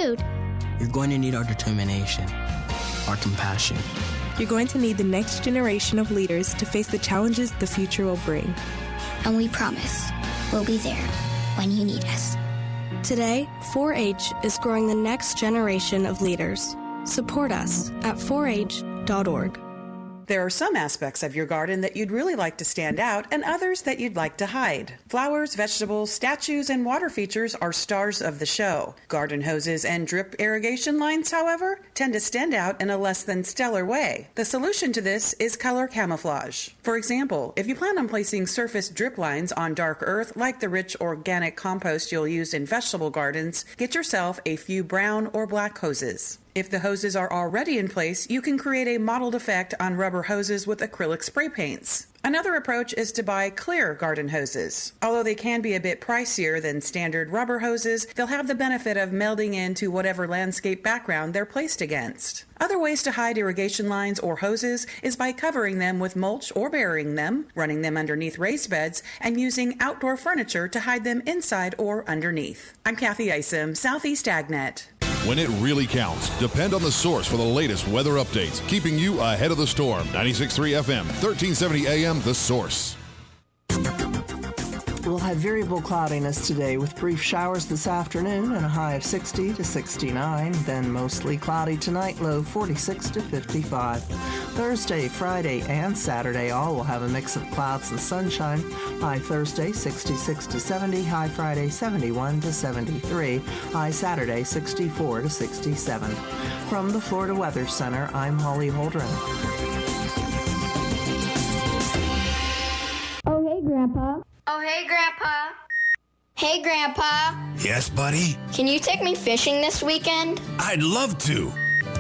food. You're going to need our determination, our compassion. You're going to need the next generation of leaders to face the challenges the future will bring. And we promise we'll be there when you need us. Today, 4-H is growing the next generation of leaders. Support us at 4h.org. There are some aspects of your garden that you'd really like to stand out and others that you'd like to hide. Flowers, vegetables, statues, and water features are stars of the show. Garden hoses and drip irrigation lines, however, tend to stand out in a less than stellar way. The solution to this is color camouflage. For example, if you plan on placing surface drip lines on dark earth like the rich organic compost you'll use in vegetable gardens, get yourself a few brown or black hoses. If the hoses are already in place, you can create a mottled effect on rubber hoses with acrylic spray paints. Another approach is to buy clear garden hoses. Although they can be a bit pricier than standard rubber hoses, they'll have the benefit of melding into whatever landscape background they're placed against. Other ways to hide irrigation lines or hoses is by covering them with mulch or burying them, running them underneath raised beds, and using outdoor furniture to hide them inside or underneath. I'm Kathy Isom, Southeast AgNet. When it really counts, depend on the source for the latest weather updates, keeping you ahead of the storm. 96.3 FM, 1370 AM, The Source. We'll have variable cloudiness today with brief showers this afternoon and a high of 60 to 69. Then mostly cloudy tonight, low 46 to 55. Thursday, Friday, and Saturday all will have a mix of clouds and sunshine. High Thursday, 66 to 70. High Friday, 71 to 73. High Saturday, 64 to 67. From the Florida Weather Center, I'm Holly Holdren. Oh, hey, Grandpa. Oh, hey, Grandpa. Hey, Grandpa. Yes, buddy? Can you take me fishing this weekend? I'd love to.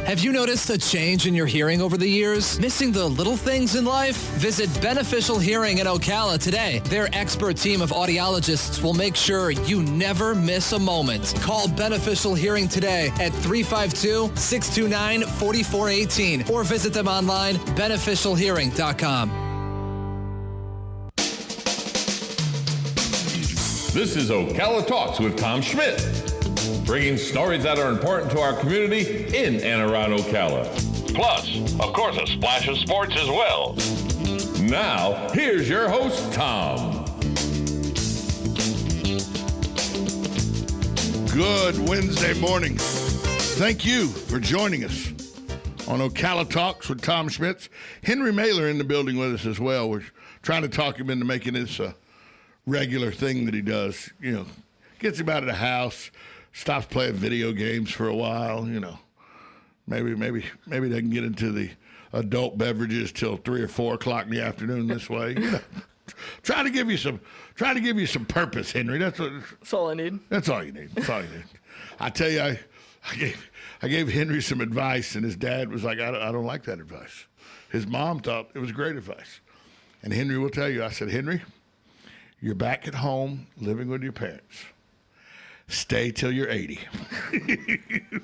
Have you noticed a change in your hearing over the years? Missing the little things in life? Visit Beneficial Hearing in Ocala today. Their expert team of audiologists will make sure you never miss a moment. Call Beneficial Hearing today at 352-629-4418 or visit them online, beneficialhearing.com. This is Ocala Talks with Tom Schmidt, bringing stories that are important to our community in and around Ocala. Plus, of course, a splash of sports as well. Now, here's your host, Tom. Good Wednesday morning. Thank you for joining us on Ocala Talks with Tom Schmidt. Henry Mailer in the building with us as well. We're trying to talk him into making this regular thing that he does, gets him out of the house, stops playing video games for a while, maybe doesn't get into the adult beverages till 3 or 4 o'clock in the afternoon this way. Try to give you some purpose, Henry. That's all I need. That's all you need. I tell you, I gave Henry some advice, and his dad was like, I don't like that advice. His mom thought it was great advice. And Henry will tell you, I said, Henry, you're back at home living with your parents. Stay till you're 80.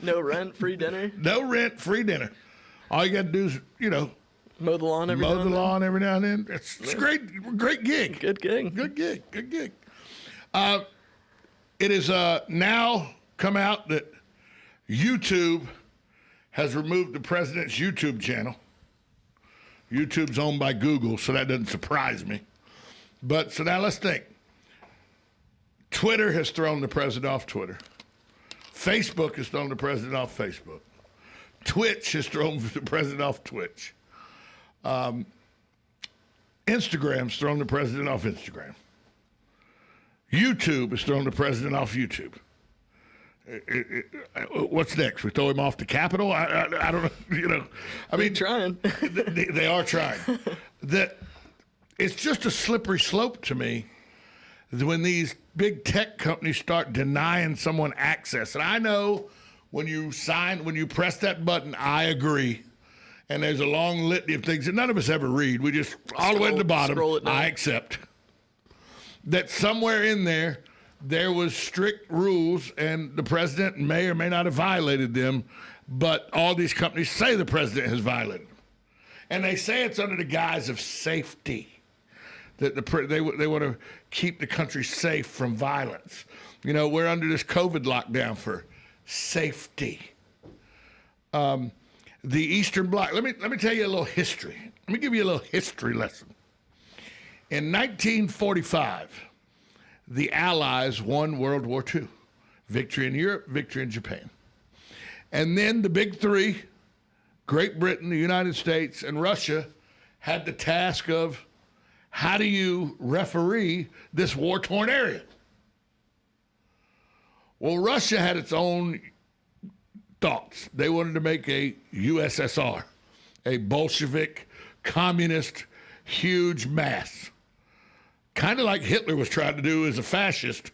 No rent, free dinner? No rent, free dinner. All you got to do is, mow the lawn every now and then. It's a great gig. Good gig. Good gig. It has now come out that YouTube has removed the president's YouTube channel. YouTube's owned by Google, so that doesn't surprise me. But so now let's think. Twitter has thrown the president off Twitter. Facebook has thrown the president off Facebook. Twitch has thrown the president off Twitch. Instagram's thrown the president off Instagram. YouTube has thrown the president off YouTube. What's next? We throw him off the Capitol? I don't know. They're trying. They are trying. It's just a slippery slope to me when these big tech companies start denying someone access. And I know when you press that button, I agree. And there's a long litany of things that none of us ever read. We just, all the way to the bottom, I accept. That somewhere in there was strict rules, and the president may or may not have violated them, but all these companies say the president has violated them. And they say it's under the guise of safety. That they want to keep the country safe from violence. We're under this COVID lockdown for safety. The Eastern Bloc. Let me tell you a little history. Let me give you a little history lesson. In 1945, the Allies won World War II. Victory in Europe, victory in Japan. And then the big three, Great Britain, the United States, and Russia, had the task of how do you referee this war-torn area? Well, Russia had its own thoughts. They wanted to make a USSR, a Bolshevik, communist, huge mass. Kind of like Hitler was trying to do as a fascist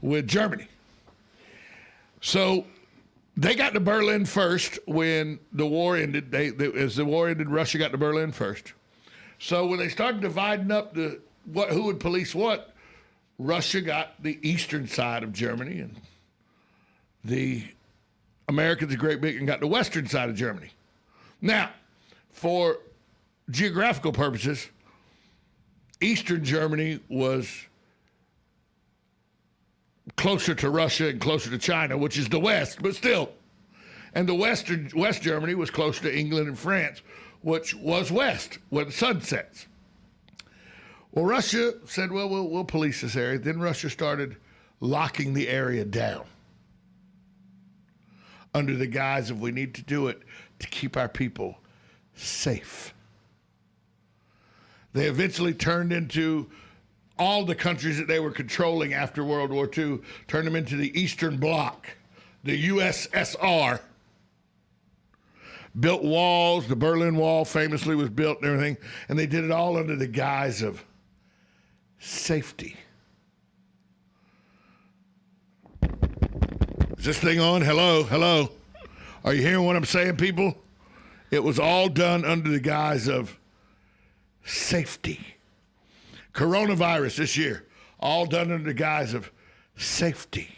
with Germany. So they got to Berlin first when the war ended. As the war ended, Russia got to Berlin first. So when they started dividing up who would police what, Russia got the eastern side of Germany, and the Americans and Great Britain got the western side of Germany. Now, for geographical purposes, Eastern Germany was closer to Russia and closer to China, which is the West, but still. And the West Germany was close to England and France, which was West, where the sun sets. Well, Russia said, well, we'll police this area. Then Russia started locking the area down under the guise of we need to do it to keep our people safe. They eventually turned into all the countries that they were controlling after World War II, turned them into the Eastern Bloc, the USSR. Built walls, the Berlin Wall famously was built and everything, and they did it all under the guise of safety. Is this thing on? Hello, hello. Are you hearing what I'm saying, people? It was all done under the guise of safety. Coronavirus this year, all done under the guise of safety.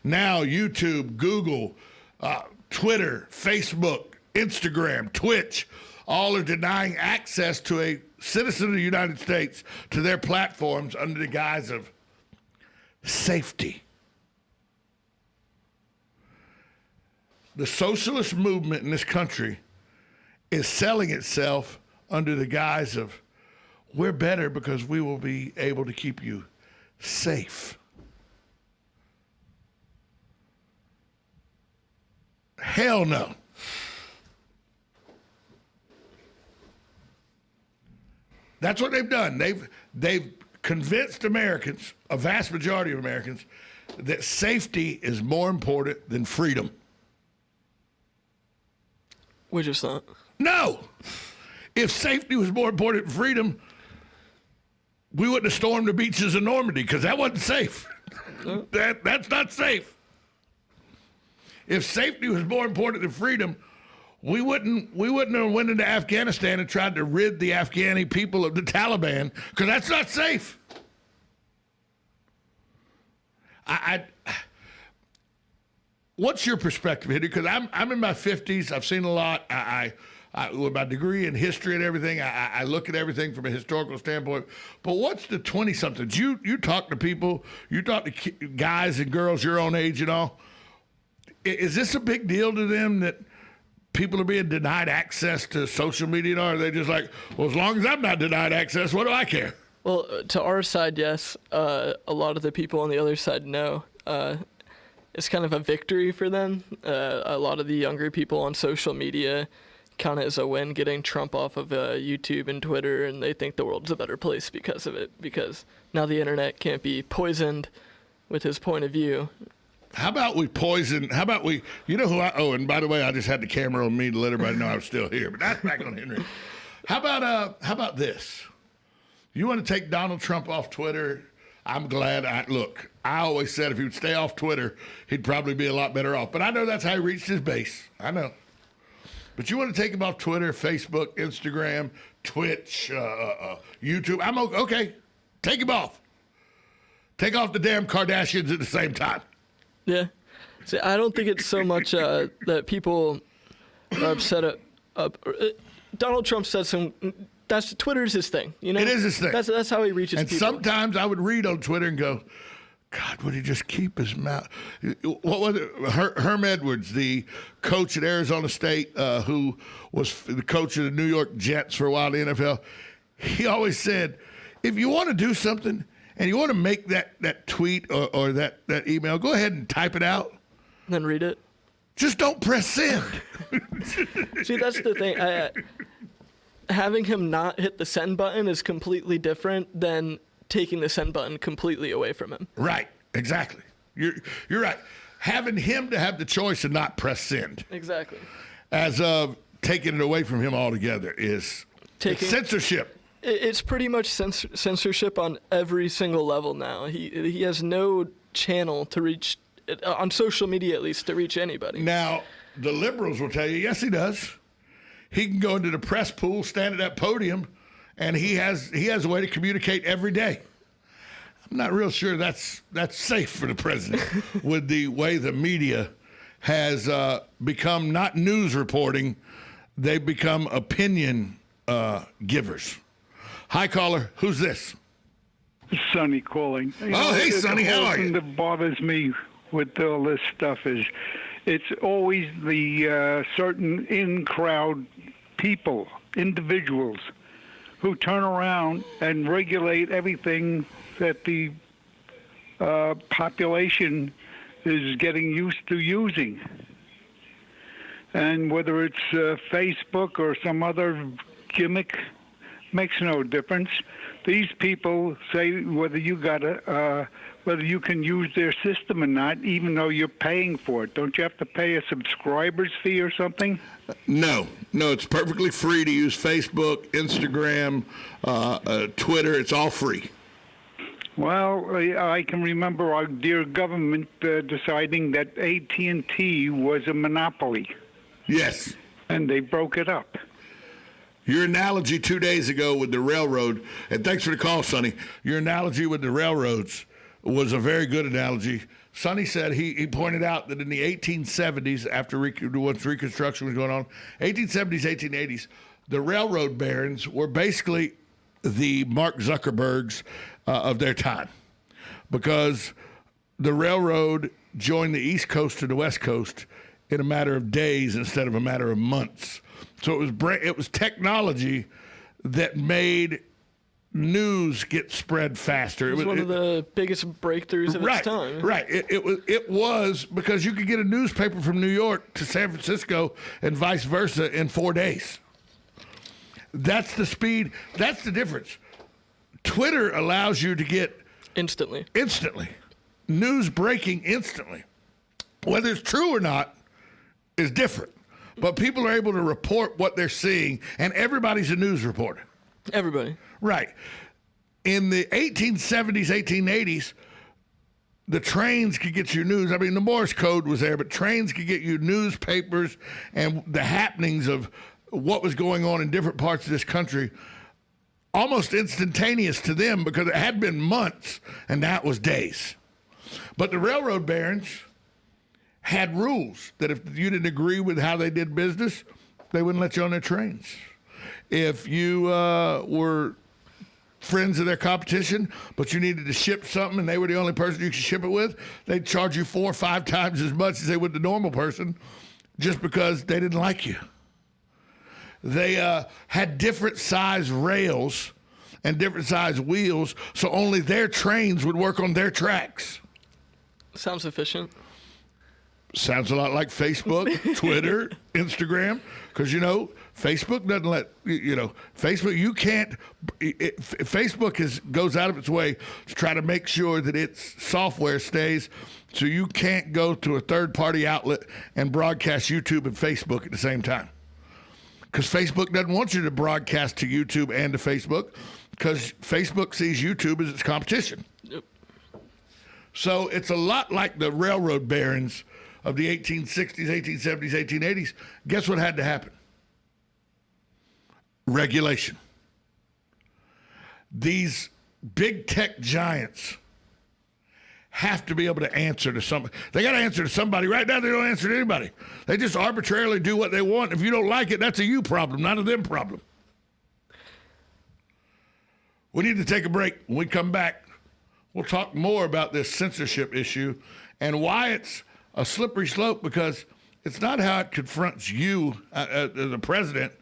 Now YouTube, Google, Twitter, Facebook, Instagram, Twitch, all are denying access to a citizen of the United States to their platforms under the guise of safety. The socialist movement in this country is selling itself under the guise of we're better because we will be able to keep you safe. Hell no. That's what they've done. They've convinced Americans, a vast majority of Americans, that safety is more important than freedom. We just thought. No. If safety was more important than freedom, we wouldn't have stormed the beaches of Normandy because that wasn't safe. That's not safe. If safety was more important than freedom, we wouldn't have went into Afghanistan and tried to rid the Afghani people of the Taliban because that's not safe. What's your perspective here? Because I'm in my 50s. I've seen a lot. I with my degree in history and everything, I look at everything from a historical standpoint. But what's the 20-somethings? You talk to people. You talk to guys and girls your own age and all. Is this a big deal to them that people are being denied access to social media? Or are they just like, well, as long as I'm not denied access, what do I care? Well, to our side, yes. A lot of the people on the other side, no. It's kind of a victory for them. A lot of the younger people on social media count it as a win getting Trump off of YouTube and Twitter, and they think the world's a better place because of it, because now the internet can't be poisoned with his point of view. How about we you know who and by the way, I just had the camera on me to let everybody know I was still here, but that's back on Henry. How about this? You want to take Donald Trump off Twitter? I'm glad. I always said if he would stay off Twitter, he'd probably be a lot better off. But I know that's how he reached his base. I know. But you want to take him off Twitter, Facebook, Instagram, Twitch, YouTube. I'm okay. Take him off. Take off the damn Kardashians at the same time. Yeah. See, I don't think it's so much that people are upset. Donald Trump said Twitter's his thing, you know. It is his thing. That's how he reaches people. And sometimes I would read on Twitter and go, God, would he just keep his mouth? What was it? Herm Edwards, the coach at Arizona State, who was the coach of the New York Jets for a while in the NFL, he always said, if you want to do something and you want to make that tweet or that email, go ahead and type it out. Then read it. Just don't press send. See, that's the thing. Having him not hit the send button is completely different than taking the send button completely away from him. Right, exactly. You're right. Having him to have the choice and not press send. Exactly. As of taking it away from him altogether is censorship. It's pretty much censorship on every single level now. He has no channel to reach, on social media at least, to reach anybody. Now, the liberals will tell you, yes, he does. He can go into the press pool, stand at that podium, and he has a way to communicate every day. I'm not real sure that's safe for the president with the way the media has become not news reporting, they've become opinion givers. Hi, caller. Who's this? Sonny calling. Hey, Sonny. How are you? The thing that bothers me with all this stuff is it's always the certain in-crowd people, individuals, who turn around and regulate everything that the population is getting used to using. And whether it's Facebook or some other gimmick, makes no difference. These people say whether you whether you can use their system or not, even though you're paying for it. Don't you have to pay a subscriber's fee or something? No, it's perfectly free to use Facebook, Instagram, Twitter. It's all free. Well, I can remember our dear government deciding that AT&T was a monopoly. Yes. And they broke it up. Your analogy 2 days ago with the railroad, and thanks for the call, Sonny. Your analogy with the railroads was a very good analogy. Sonny said he pointed out that in the 1870s, once Reconstruction was going on, 1870s, 1880s, the railroad barons were basically the Mark Zuckerbergs of their time, because the railroad joined the East Coast to the West Coast in a matter of days instead of a matter of months. So it was technology that made news get spread faster. It was one of the biggest breakthroughs of its time. Right. It was because you could get a newspaper from New York to San Francisco and vice versa in 4 days. That's the speed. That's the difference. Twitter allows you to get instantly news breaking instantly. Whether it's true or not is different. But people are able to report what they're seeing, and everybody's a news reporter. Everybody. Right. In the 1870s, 1880s, the trains could get you news. I mean, the Morse code was there, but trains could get you newspapers and the happenings of what was going on in different parts of this country almost instantaneous to them, because it had been months, and that was days. But the railroad barons had rules that if you didn't agree with how they did business, they wouldn't let you on their trains. If you were friends of their competition, but you needed to ship something and they were the only person you could ship it with, they'd charge you 4 or 5 times as much as they would the normal person just because they didn't like you. They had different size rails and different size wheels, so only their trains would work on their tracks. Sounds efficient. Sounds a lot like Facebook, Twitter, Instagram, because, Facebook doesn't let, Facebook, you can't, Facebook goes out of its way to try to make sure that its software stays, so you can't go to a third-party outlet and broadcast YouTube and Facebook at the same time. Because Facebook doesn't want you to broadcast to YouTube and to Facebook, because Facebook sees YouTube as its competition. Yep. So it's a lot like the railroad barons of the 1860s, 1870s, 1880s. Guess what had to happen? Regulation. These big tech giants have to be able to answer to somebody. They got to answer to somebody. Right now, they don't answer to anybody. They just arbitrarily do what they want. If you don't like it, that's a you problem, not a them problem. We need to take a break. When we come back, We'll talk more about this censorship issue and why it's a slippery slope, because it's not how it confronts you as the president.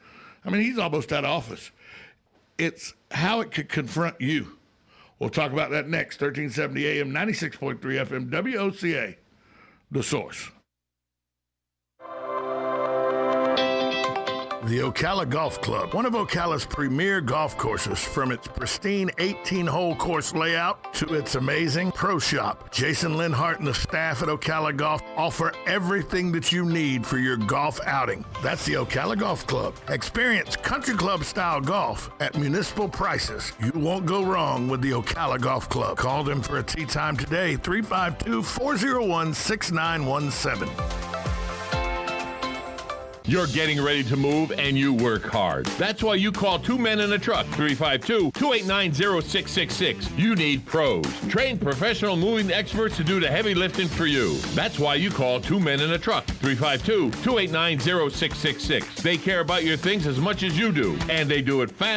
I mean, he's almost out of office. It's how it could confront you. We'll talk about that next. 1370 AM, 96.3 FM, WOCA, The Source. The Ocala Golf Club, one of Ocala's premier golf courses, from its pristine 18-hole course layout to its amazing pro shop. Jason Linhart and the staff at Ocala Golf offer everything that you need for your golf outing. That's the Ocala Golf Club. Experience country club style golf at municipal prices. You won't go wrong with the Ocala Golf Club. Call them for a tee time today, 352-401-6917. You're getting ready to move and you work hard. That's why you call Two Men in a Truck, 352-289-0666. You need pros. Trained professional moving experts to do the heavy lifting for you. That's why you call Two Men in a Truck, 352-289-0666. They care about your things as much as you do, and they do it fast